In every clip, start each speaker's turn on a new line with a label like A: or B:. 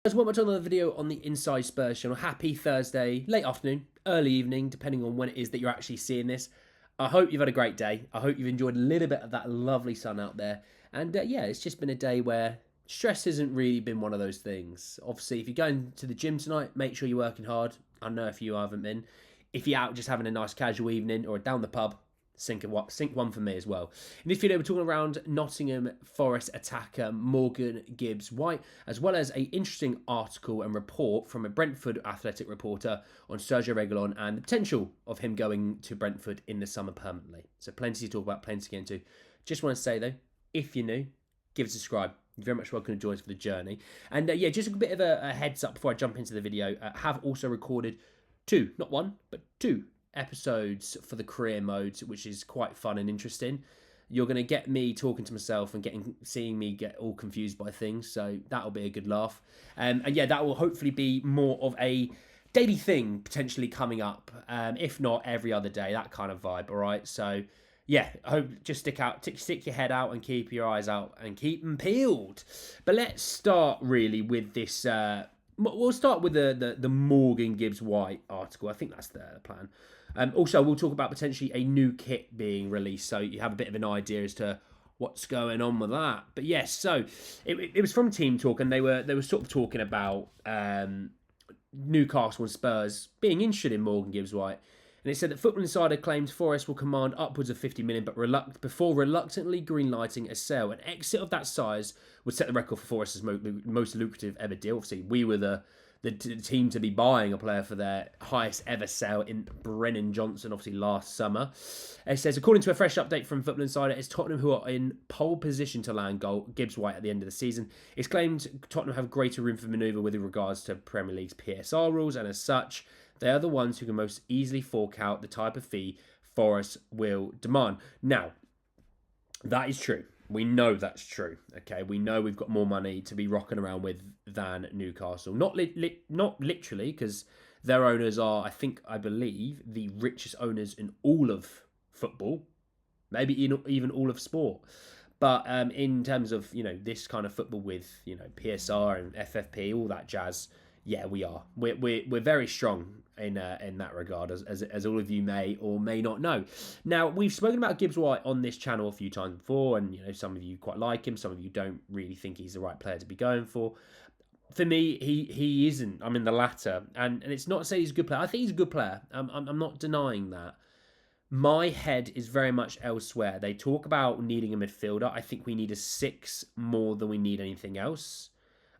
A: Welcome back to another video on the Inside Spurs channel. Happy Thursday, late afternoon, early evening, depending on when it is that you're actually seeing this. I hope you've had a great day. I hope you've enjoyed a little bit of that lovely sun out there. And yeah, it's just been a day where stress hasn't really been one of those things. Obviously, if you're going to the gym tonight, make sure you're working hard. I know if you haven't been. If you're out just having a nice casual evening or down the pub, sink one for me as well. In this video, we're talking around Nottingham Forest attacker Morgan Gibbs-White, as well as an interesting article and report from a Brentford Athletic reporter on Sergio Reguilon and the potential of him going to Brentford in the summer permanently. So plenty to talk about, plenty to get into. Just want to say though, if you're new, give us a subscribe. You're very much welcome to join us for the journey. And yeah, just a bit of a heads up before I jump into the video. Have also recorded two, not one, but two episodes for the career mode, which is quite fun and interesting. You're going to get me talking to myself and seeing me get all confused by things, so that'll be a good laugh. And yeah, that will hopefully be more of a daily thing potentially coming up, if not every other day, that kind of vibe. All right, so yeah, I hope just stick your head out and keep your eyes out and keep them peeled. But let's start really with this. We'll start with the Morgan Gibbs-White article. I think that's the plan. Also, we'll talk about potentially a new kit being released, so you have a bit of an idea as to what's going on with that. But yes, so it was from Team Talk, and they were sort of talking about Newcastle and Spurs being interested in Morgan Gibbs-White. And it said that Football Insider claims Forest will command upwards of 50 million, but before reluctantly greenlighting a sale. An exit of that size would set the record for Forest's most lucrative ever deal. Obviously, we were the team to be buying a player for their highest ever sale in Brennan Johnson, obviously last summer. It says, according to a fresh update from Football Insider, it's Tottenham who are in pole position to land Gibbs-White at the end of the season. It's claimed Tottenham have greater room for manoeuvre with regards to Premier League's PSR rules, and as such, they are the ones who can most easily fork out the type of fee Forest will demand. Now, that is true. We know that's true. Okay, we know we've got more money to be rocking around with than Newcastle. Not literally, because their owners are, I believe, the richest owners in all of football, maybe even all of sport. But in terms of this kind of football with PSR and FFP, all that jazz, yeah, we are. We're very strong in that regard, as all of you may or may not know. Now, we've spoken about Gibbs-White on this channel a few times before, and some of you quite like him, some of you don't really think he's the right player to be going for. For me, he isn't. I'm in the latter, and it's not to say he's a good player. I think he's a good player. I'm not denying that. My head is very much elsewhere. They talk about needing a midfielder. I think we need a 6 more than we need anything else.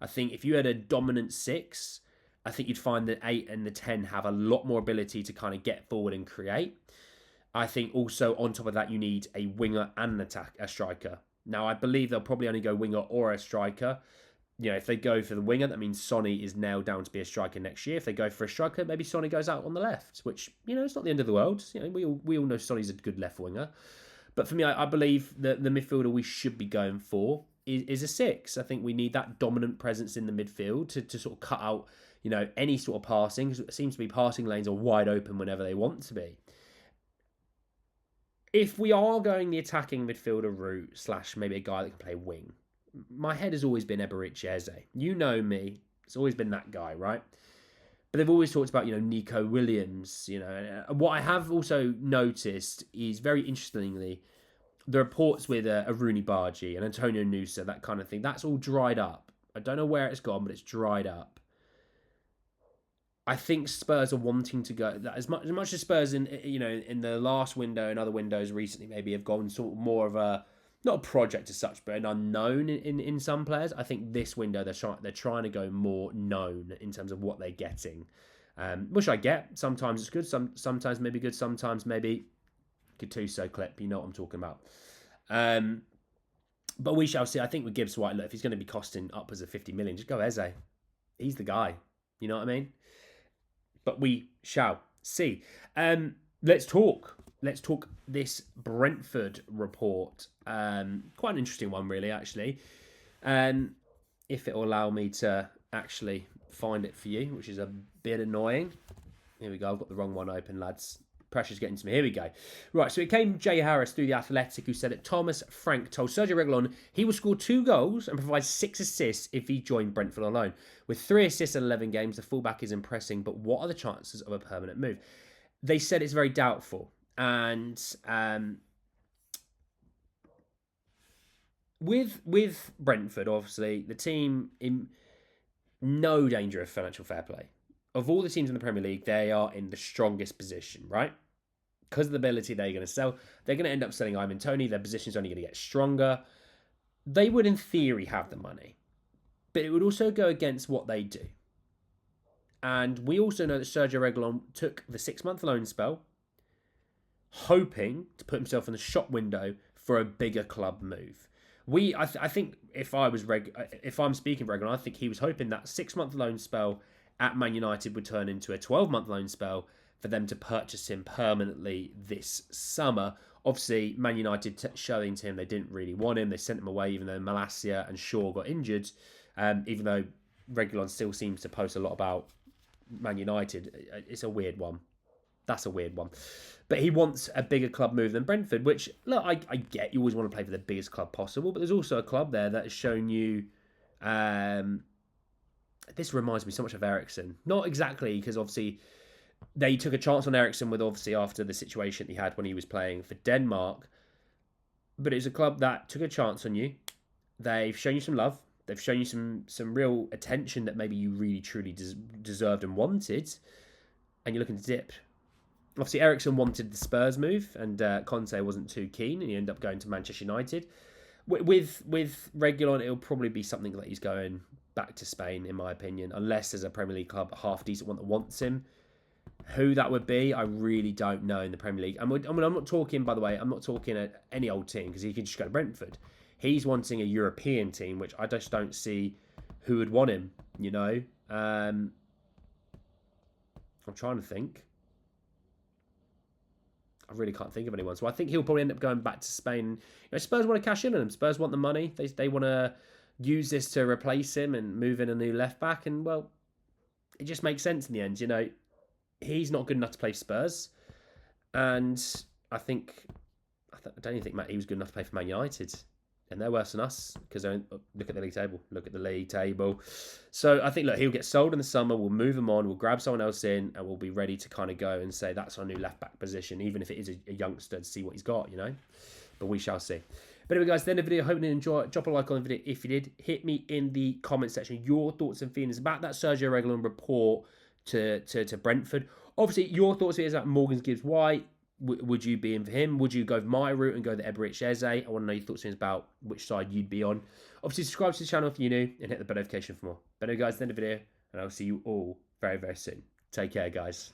A: I think if you had a dominant 6, I think you'd find the 8 and the 10 have a lot more ability to kind of get forward and create. I think also on top of that, you need a winger and a striker. Now, I believe they'll probably only go winger or a striker. If they go for the winger, that means Sonny is nailed down to be a striker next year. If they go for a striker, maybe Sonny goes out on the left, which, it's not the end of the world. We all know Sonny's a good left winger. But for me, I believe that the midfielder we should be going for is a 6. I think we need that dominant presence in the midfield to sort of cut out, any sort of passing. It seems to be passing lanes are wide open whenever they want to be. If we are going the attacking midfielder route / maybe a guy that can play wing, my head has always been Eberici Eze. You know me. It's always been that guy, right? But they've always talked about, Nico Williams, What I have also noticed is, very interestingly, the reports with a Rooney Bargi and Antonio Nusa, that kind of thing, that's all dried up. I don't know where it's gone, but it's dried up. I think Spurs are wanting to go as much as Spurs in the last window and other windows recently maybe have gone sort of more of a, not a project as such, but an unknown in some players. I think this window they're trying to go more known in terms of what they're getting, which I get. Sometimes it's good, sometimes maybe good, sometimes maybe Gattuso clip. You know what I'm talking about. But we shall see. I think with Gibbs-White, look, if he's going to be costing upwards of 50 million, just go Eze. He's the guy. You know what I mean? But we shall see. Let's talk this Brentford report. Quite an interesting one, really, actually. If it will allow me to actually find it for you, which is a bit annoying. Here we go. I've got the wrong one open, lads. pressure's getting to me. Here we go. Right, so it came from Jay Harris through The Athletic, who said that Thomas Frank told Sergio Reguilon he would score 2 goals and provide 6 assists if he joined Brentford on loan. With 3 assists in 11 games, the fullback is impressing, but what are the chances of a permanent move? They said it's very doubtful. And with Brentford, obviously, the team in no danger of financial fair play. Of all the teams in the Premier League, they are in the strongest position, right? Because of the ability they're going to sell, they're going to end up selling Ivan Toney. Their position's only going to get stronger. They would, in theory, have the money. But it would also go against what they do. And we also know that Sergio Reguilon took the 6-month loan spell, hoping to put himself in the shop window for a bigger club move. I think if I'm speaking for Reguilon, I think he was hoping that 6-month loan spell at Man United would turn into a 12-month loan spell for them to purchase him permanently this summer. Obviously, Man United showing to him they didn't really want him. They sent him away even though Malacia and Shaw got injured. Even though Reguilon still seems to post a lot about Man United. It's a weird one. That's a weird one. But he wants a bigger club move than Brentford, which, look, I get you always want to play for the biggest club possible, but there's also a club there that has shown you... this reminds me so much of Eriksen. Not exactly, because obviously they took a chance on Eriksen with obviously after the situation he had when he was playing for Denmark. But it's a club that took a chance on you. They've shown you some love. They've shown you some real attention that maybe you really, truly deserved and wanted. And you're looking to dip. Obviously, Eriksen wanted the Spurs move, and Conte wasn't too keen, and he ended up going to Manchester United. With Reguilon, it'll probably be something that he's going back to Spain, in my opinion, unless there's a Premier League club, a half-decent one that wants him. Who that would be, I really don't know in the Premier League. I'm not talking, by the way, I'm not talking at any old team, because he could just go to Brentford. He's wanting a European team, which I just don't see who would want him, you know. I'm trying to think. I really can't think of anyone. So I think he'll probably end up going back to Spain. You know, Spurs want to cash in on him. Spurs want the money. They want to use this to replace him and move in a new left back. And, well, it just makes sense in the end. You know, he's not good enough to play for Spurs. And I don't even think he was good enough to play for Man United. And they're worse than us because look at the league table. Look at the league table. So I think, look, he'll get sold in the summer. We'll move him on. We'll grab someone else in and we'll be ready to kind of go and say that's our new left-back position, even if it is a youngster to see what he's got, you know. But we shall see. But anyway, guys, at the end of the video, hoping you enjoy it. Drop a like on the video if you did. Hit me in the comment section your thoughts and feelings about that Sergio Reguilon report to Brentford. Obviously, your thoughts here is about Morgan Gibbs-White. Would you be in for him? Would you go my route and go the Eberechi Eze? I want to know your thoughts about which side you'd be on. Obviously, subscribe to the channel if you're new and hit the bell notification for more. But anyway, guys, at the end of the video, and I'll see you all very, very soon. Take care, guys.